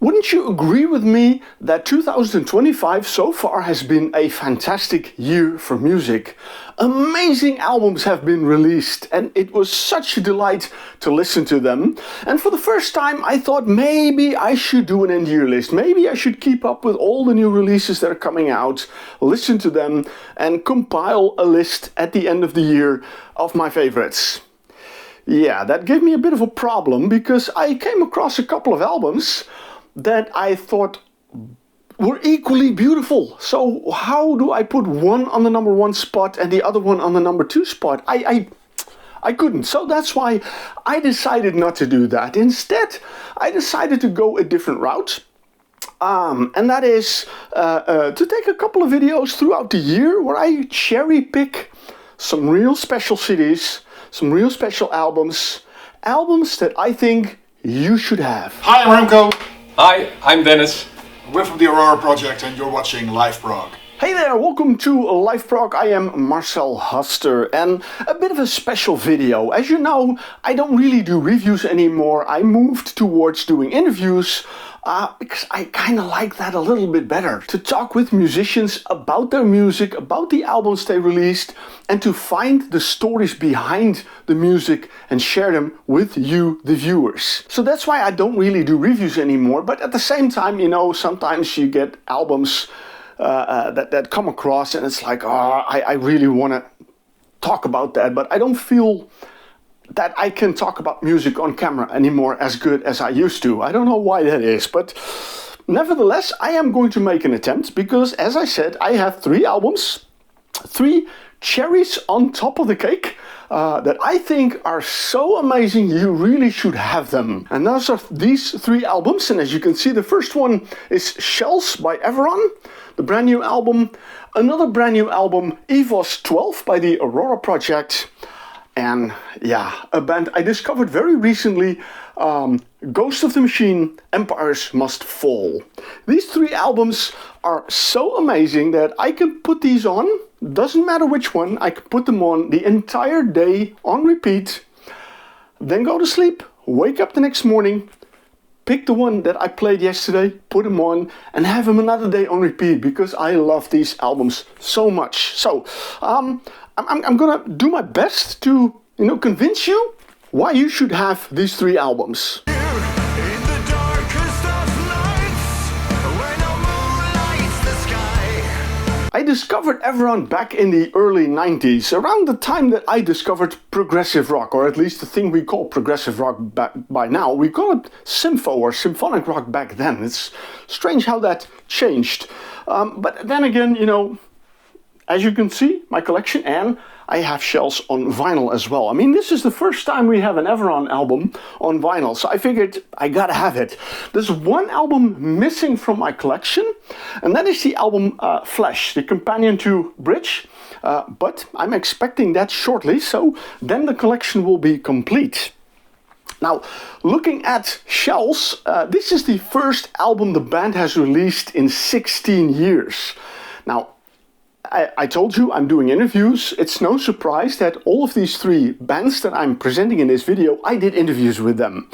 Wouldn't you agree with me that 2025 so far has been a fantastic year for music? Amazing albums have been released and it was such a delight to listen to them. And for the first time I thought maybe I should do an end-year list. Maybe I should keep up with all the new releases that are coming out, listen to them and compile a list at the end of the year of my favorites. Yeah, that gave me a bit of a problem because I came across a couple of albums that I thought were equally beautiful. So how do I put one on the number 1 spot and the other one on the number 2 spot? I couldn't. So that's why I decided not to do that. Instead, I decided to go a different route. And that is to take a couple of videos throughout the year where I cherry pick some real special CDs, some real special albums that I think you should have. Hi, I'm Remco. Hi, I'm Dennis. We're from the Aurora project and you're watching LiveProg. Hey there, welcome to LiveProg. I am Marcel Huster and a bit of a special video. As you know, I don't really do reviews anymore. I moved towards doing interviews because I kind of like that a little bit better. To talk with musicians about their music, about the albums they released, and to find the stories behind the music and share them with you, the viewers. So that's why I don't really do reviews anymore, but at the same time, you know, sometimes you get albums that come across and it's like, oh, I really want to talk about that, but I don't feel that I can talk about music on camera anymore as good as I used to. I don't know why that is, but nevertheless, I am going to make an attempt because, as I said, I have 3 albums, 3 cherries on top of the cake that I think are so amazing you really should have them. And those are these 3 albums, and as you can see, the first one is Shells by Everon, the brand new album. Another brand new album, EVOS 12 by the Aurora project. And yeah, a band I discovered very recently, Ghost of the Machine, Empires Must Fall. These 3 albums are so amazing that I can put these on, doesn't matter which one, I can put them on the entire day on repeat, then go to sleep, wake up the next morning, pick the one that I played yesterday, put them on, and have them another day on repeat because I love these albums so much. So, I'm gonna do my best to, convince you why you should have these 3 albums. I discovered Everon back in the early 90s, around the time that I discovered progressive rock, or at least the thing we call progressive rock by now. We call it sympho or symphonic rock back then. It's strange how that changed. But then again, as you can see, my collection, and I have Shells on vinyl as well. I mean, this is the first time we have an Everon album on vinyl, so I figured I gotta have it. There's one album missing from my collection, and that is the album Flesh, the companion to Bridge. But I'm expecting that shortly, so then the collection will be complete. Now, looking at Shells, this is the first album the band has released in 16 years. Now, I told you I'm doing interviews. It's no surprise that all of these 3 bands that I'm presenting in this video, I did interviews with them.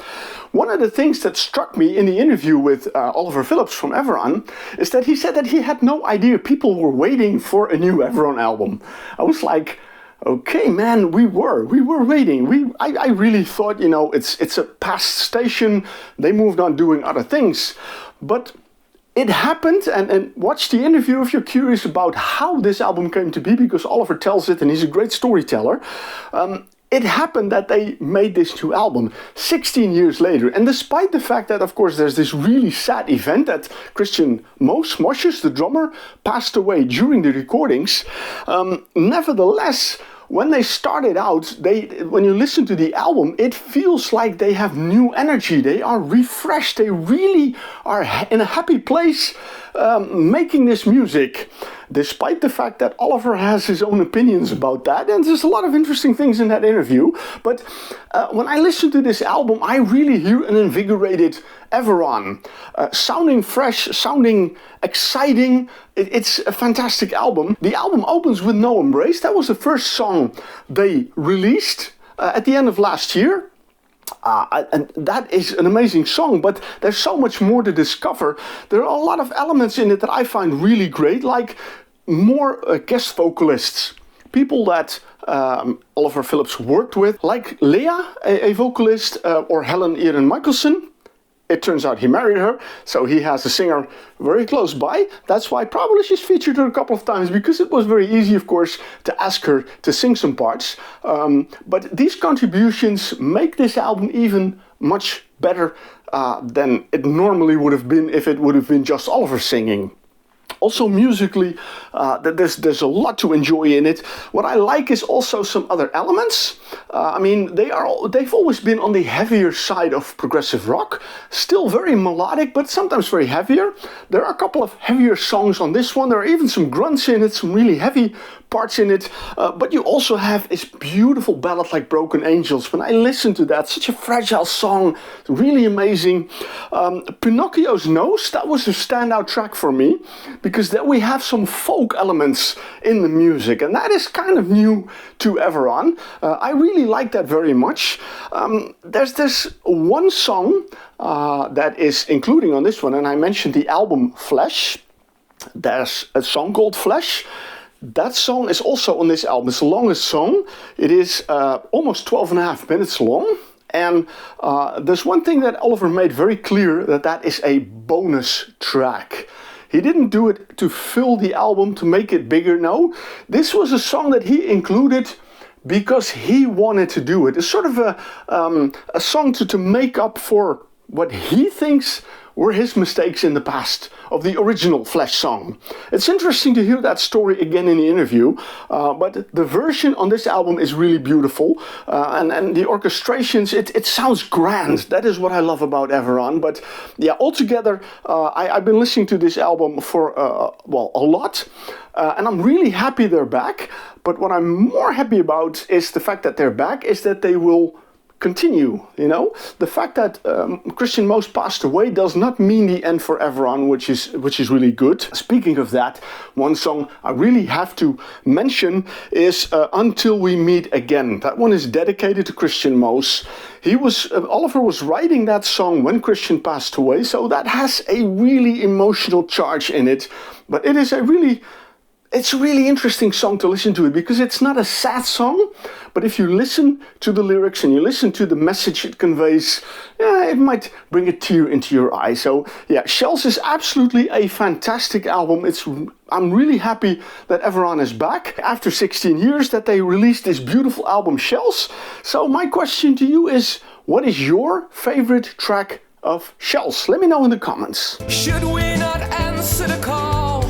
One of the things that struck me in the interview with Oliver Phillips from Everon is that he said that he had no idea people were waiting for a new Everon album. I was like, okay, man, we were waiting. I really thought, it's a past station. They moved on doing other things. But it happened, and watch the interview if you're curious about how this album came to be, because Oliver tells it and he's a great storyteller. It happened that they made this new album 16 years later, and despite the fact that, of course, there's this really sad event that Christian Moshes, the drummer, passed away during the recordings, nevertheless, when they started out, when you listen to the album, it feels like they have new energy. They are refreshed. They really are in a happy place making this music. Despite the fact that Oliver has his own opinions about that, and there's a lot of interesting things in that interview. But when I listen to this album, I really hear an invigorated Everon, sounding fresh, sounding exciting. It's a fantastic album. The album opens with No Embrace. That was the first song they released at the end of last year. And that is an amazing song, but there's so much more to discover. There are a lot of elements in it that I find really great, like more guest vocalists, people that Oliver Phillips worked with, like Leah, a vocalist, or Helen Erin Michelson. It turns out he married her, so he has a singer very close by. That's why probably she's featured her a couple of times, because it was very easy, of course, to ask her to sing some parts. But these contributions make this album even much better than it normally would have been if it would have been just Oliver singing. Also musically, there's a lot to enjoy in it. What I like is also some other elements. I mean, they've always been on the heavier side of progressive rock. Still very melodic, but sometimes very heavier. There are a couple of heavier songs on this one. There are even some grunts in it, some really heavy parts in it. But you also have this beautiful ballad like Broken Angels. When I listen to that, such a fragile song, really amazing. Pinocchio's Nose, that was a standout track for me, because then we have some folk elements in the music, and that is kind of new to Everon. I really like that very much. There's this one song that is including on this one, and I mentioned the album Flesh. There's a song called Flesh. That song is also on this album. It's the longest song. It is almost 12 and a half minutes long. And there's one thing that Oliver made very clear, that is a bonus track. He didn't do it to fill the album, to make it bigger. No, this was a song that he included because he wanted to do it. It's sort of a song to make up for what he thinks were his mistakes in the past of the original Flesh song. It's interesting to hear that story again in the interview, but the version on this album is really beautiful, and the orchestrations, it sounds grand. That is what I love about Everon. But yeah, altogether, I've been listening to this album for, a lot, and I'm really happy they're back. But what I'm more happy about is the fact that they're back, is that they will continue, you know. The fact that Christian Most passed away does not mean the end for Everon, which is really good. Speaking of that, one song I really have to mention is Until We Meet Again. That one is dedicated to Christian Most. Oliver was writing that song when Christian passed away, so that has a really emotional charge in it. But it's a really interesting song to listen to it, because it's not a sad song, but if you listen to the lyrics and you listen to the message it conveys, it might bring a tear into your eye. So yeah, Shells is absolutely a fantastic album. I'm really happy that Everon is back after 16 years, that they released this beautiful album Shells. So my question to you is, what is your favorite track of Shells? Let me know in the comments. Should we not answer the call?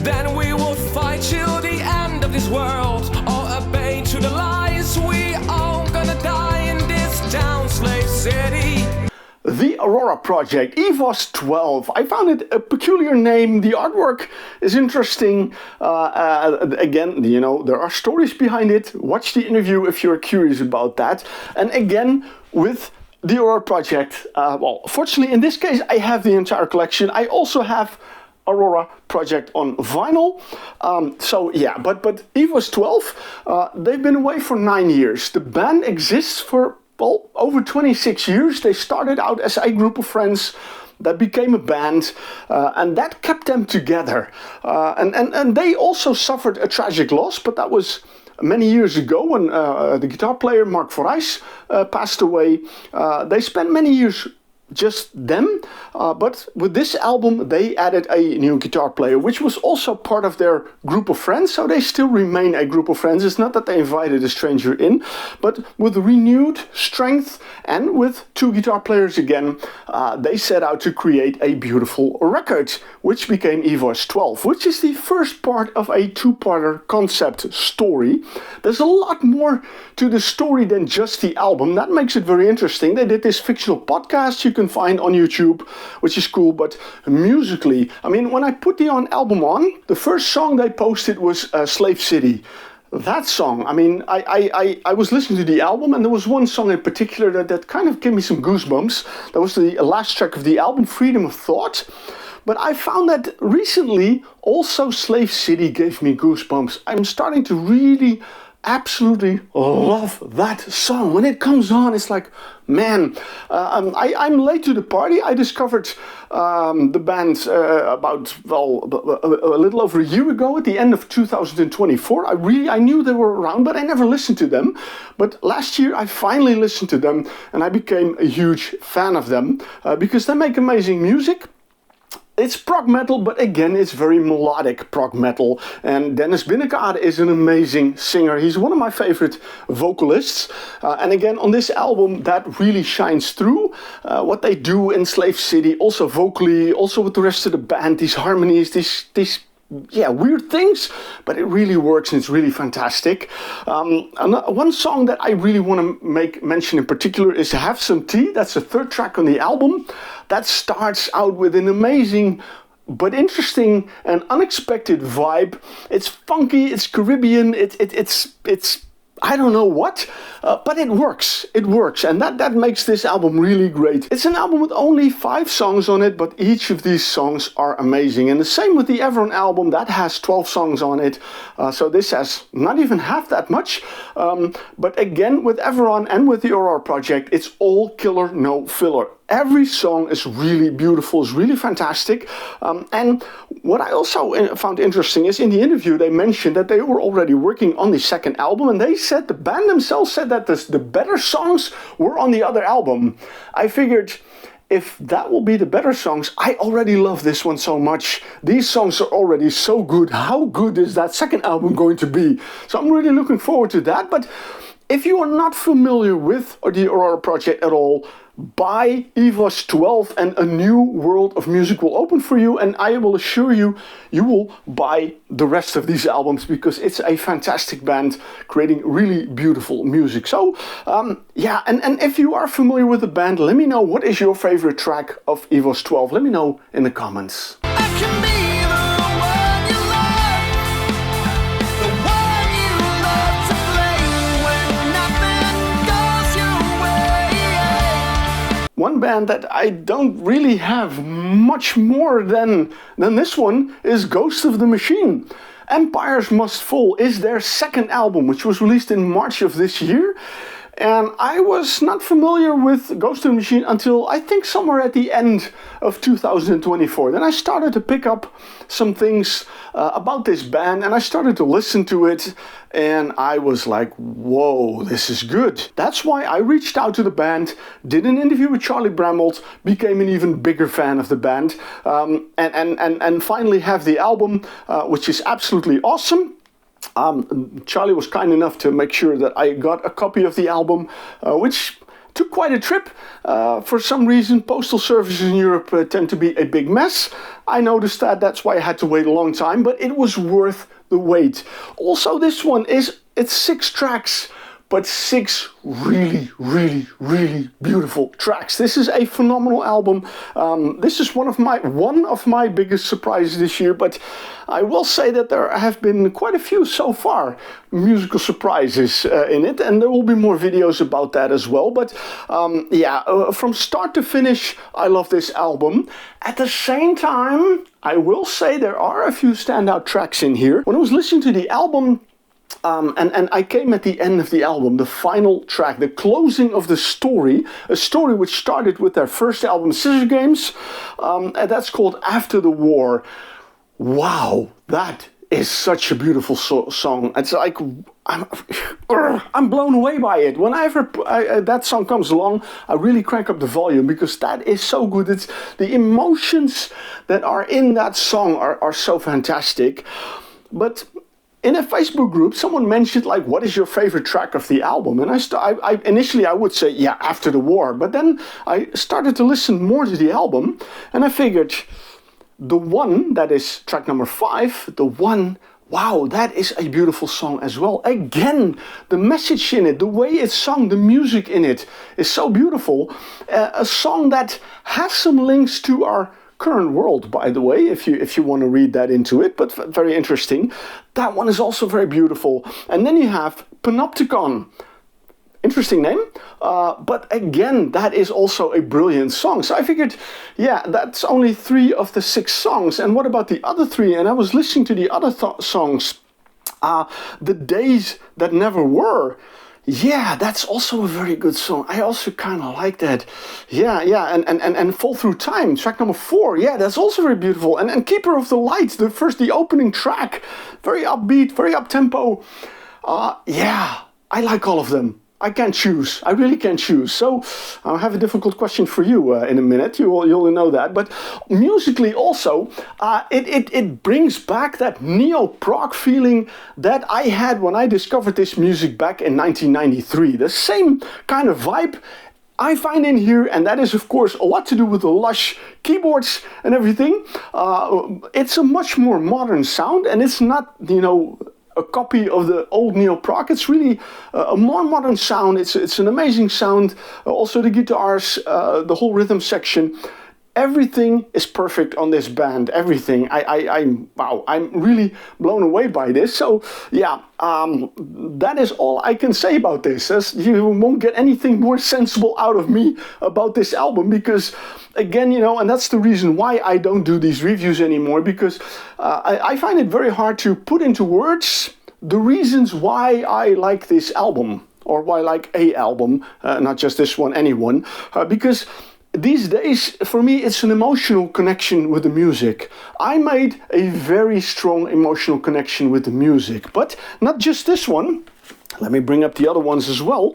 Then we will fight till the end of this world, or obey to the lies. We all gonna die in this town, Slave City. The Aurora project, EVOS 12. I found it a peculiar name. The artwork is interesting. Again, you know, there are stories behind it. Watch the interview if you're curious about that. And again, with the Aurora project, fortunately in this case I have the entire collection. I also have Aurora project on vinyl. But EVOS 12, they've been away for 9 years. The band exists for, over 26 years. They started out as a group of friends that became a band, and that kept them together. And they also suffered a tragic loss, but that was many years ago when the guitar player Mark Voorhuis passed away. They spent many years just them, but with this album they added a new guitar player, which was also part of their group of friends, so they still remain a group of friends. It's not that they invited a stranger in, but with renewed strength and with two guitar players again, they set out to create a beautiful record, which became EVOS 12, which is the first part of a two-parter concept story. There's a lot more to the story than just the album. That makes it very interesting. They did this fictional podcast you can find on YouTube, which is cool. But musically, I mean, when I put the album on, the first song they posted was Slave City. That song, I mean, I was listening to the album, and there was one song in particular that kind of gave me some goosebumps. That was the last track of the album, Freedom of Thought. But I found that recently also Slave City gave me goosebumps. I'm starting to really absolutely love that song. When it comes on, it's like, man, I'm late to the party. I discovered the band about, a little over a year ago at the end of 2024. I knew they were around, but I never listened to them. But last year I finally listened to them and I became a huge fan of them because they make amazing music. It's prog metal, but again, it's very melodic prog metal. And Dennis Binnekaart is an amazing singer. He's one of my favorite vocalists. And again, on this album, that really shines through. What they do in Slave City, also vocally, also with the rest of the band, these harmonies, these weird things, but it really works and it's really fantastic. One song that I really want to make mention in particular is Have Some Tea. That's the third track on the album. That starts out with an amazing but interesting and unexpected vibe. It's funky, it's Caribbean, it's I don't know what, but it works. It works, and that makes this album really great. It's an album with only 5 songs on it, but each of these songs are amazing. And the same with the Everon album, that has 12 songs on it. So this has not even half that much. But again, with Everon and with the Aurora project, it's all killer, no filler. Every song is really beautiful, is really fantastic. And what I also found interesting is in the interview they mentioned that they were already working on the second album, and they said, the band themselves said that the better songs were on the other album. I figured, if that will be the better songs, I already love this one so much. These songs are already so good. How good is that second album going to be? So I'm really looking forward to that. But if you are not familiar with the Aurora project at all, buy EVOS 12 and a new world of music will open for you, and I will assure you, you will buy the rest of these albums because it's a fantastic band creating really beautiful music. So and if you are familiar with the band, let me know what is your favorite track of EVOS 12. Let me know in the comments. One band that I don't really have much more than this one is Ghost of the Machine. Empires Must Fall is their second album, which was released in March of this year. And I was not familiar with Ghost of the Machine until I think somewhere at the end of 2024. Then I started to pick up some things about this band and I started to listen to it and I was like, whoa, this is good. That's why I reached out to the band, did an interview with Charlie Brambold, became an even bigger fan of the band, and finally have the album, which is absolutely awesome. Charlie was kind enough to make sure that I got a copy of the album, which took quite a trip. For some reason, postal services in Europe tend to be a big mess. I noticed that, that's why I had to wait a long time, but it was worth the wait. Also, this one it's 6 tracks, but 6 really, really, really beautiful tracks. This is a phenomenal album. This is one of my biggest surprises this year, but I will say that there have been quite a few so far musical surprises in it, and there will be more videos about that as well. But from start to finish, I love this album. At the same time, I will say there are a few standout tracks in here. When I was listening to the album, and I came at the end of the album, the final track, the closing of the story, a story which started with their first album, Scissor Games, and that's called After the War. Wow, that is such a beautiful song. It's like, I'm blown away by it. Whenever that song comes along, I really crank up the volume because that is so good. It's the emotions that are in that song are so fantastic. But in a Facebook group, someone mentioned, like, what is your favorite track of the album? And initially I would say, After the War. But then I started to listen more to the album, and I figured, the one that is track number 5, wow, that is a beautiful song as well. Again, the message in it, the way it's sung, the music in it is so beautiful. A song that has some links to our current world, by the way, if you want to read that into it, but very interesting. That one is also very beautiful. And then you have Panopticon. Interesting name, but again, that is also a brilliant song. So I figured, that's only 3 of the 6 songs. And what about the other 3? And I was listening to the other songs, The Days That Never Were. Yeah, that's also a very good song. I also kind of like that. Yeah, and Fall Through Time, track number 4. Yeah, that's also very beautiful. And Keeper of the Light, the opening track, very upbeat, very up-tempo. Yeah, I like all of them. I can't choose. I really can't choose. So I have a difficult question for you in a minute. You'll know that. But musically also, it brings back that neo-prog feeling that I had when I discovered this music back in 1993. The same kind of vibe I find in here, and that is of course a lot to do with the lush keyboards and everything. It's a much more modern sound, and it's not, a copy of the old neo-prog. It's really a more modern sound. It's an amazing sound. Also the guitars, the whole rhythm section. Everything is perfect on this band. Everything. I'm really blown away by this. So yeah, that is all I can say about this. You won't get anything more sensible out of me about this album, because again, and that's the reason why I don't do these reviews anymore, because I find it very hard to put into words the reasons why I like this album, or why I like a album, not just this one, any one, because these days, for me, it's an emotional connection with the music. I made a very strong emotional connection with the music, but not just this one. Let me bring up the other ones as well.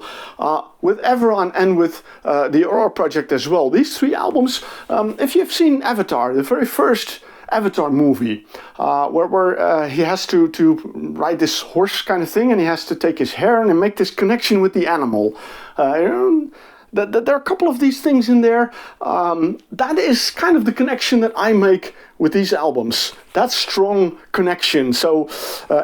With Everon and with the Aurora project as well. These 3 albums, if you've seen Avatar, the very first Avatar movie, where he has to ride this horse kind of thing, and he has to take his hair and make this connection with the animal. There are a couple of these things in there. That is kind of the connection that I make with these albums. That strong connection. So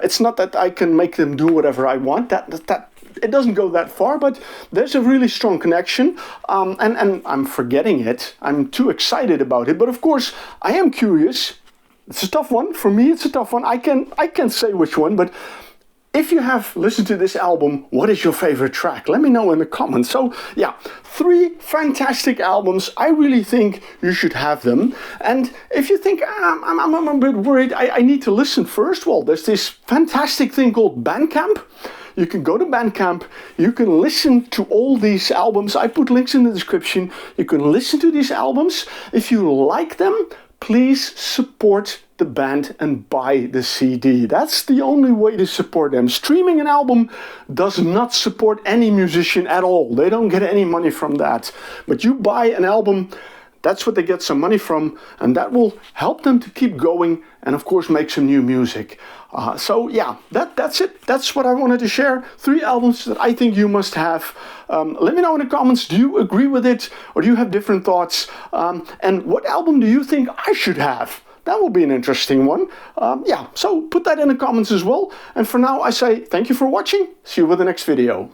it's not that I can make them do whatever I want. That it doesn't go that far, but there's a really strong connection. And I'm forgetting it. I'm too excited about it. But of course, I am curious. It's a tough one. For me, it's a tough one. I can't say which one, but if you have listened to this album, what is your favorite track? Let me know in the comments. So yeah, 3 fantastic albums. I really think you should have them. And if you think, I'm a bit worried, I need to listen first, well, there's this fantastic thing called Bandcamp. You can go to Bandcamp, you can listen to all these albums. I put links in the description. You can listen to these albums. If you like them, please support the band and buy the CD. That's the only way to support them. Streaming an album does not support any musician at all. They don't get any money from that. But you buy an album, that's what they get some money from, and that will help them to keep going and of course make some new music. So yeah, that's it. That's what I wanted to share. 3 albums that I think you must have. Let me know in the comments, do you agree with it, or do you have different thoughts? And what album do you think I should have? That will be an interesting one. Yeah, so put that in the comments as well. And for now, I say thank you for watching. See you with the next video.